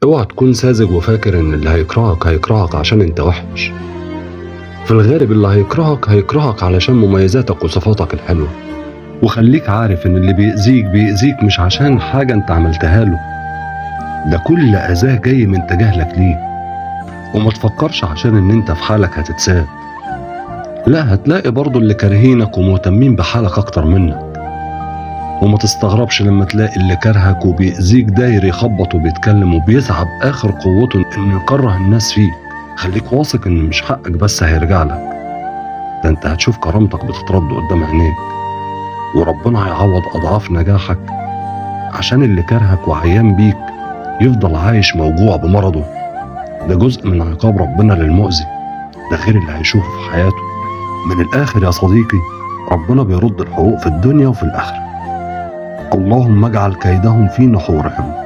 اوعى تكون ساذج وفاكر ان اللي هيكرهك هيكرهك عشان انت وحش. في الغالب اللي هيكرهك هيكرهك علشان مميزاتك وصفاتك الحلوة. وخليك عارف ان اللي بيأذيك مش عشان حاجة انت عملتها له، ده كل اذاه جاي من تجاهلك ليه. وما تفكرش عشان ان انت في حالك هتتساب، لا، هتلاقي برضو اللي كارهينك ومهتمين بحالك اكتر منك. وما تستغربش لما تلاقي اللي كرهك وبيأذيك داير يخبط وبيتكلم وبيسعى بآخر قوته انه يكره الناس فيك. خليك واثق ان مش حقك بس هيرجع لك، ده انت هتشوف كرامتك بتترد قدام عينيك، وربنا هيعوض اضعاف نجاحك عشان اللي كرهك وعيان بيك يفضل عايش موجوع بمرضه. ده جزء من عقاب ربنا للمؤذي، ده غير اللي هيشوفه في حياته. من الآخر يا صديقي، ربنا بيرد الحقوق في الدنيا وفي الآخرة. اللهم اجعل كيدهم في نحورهم.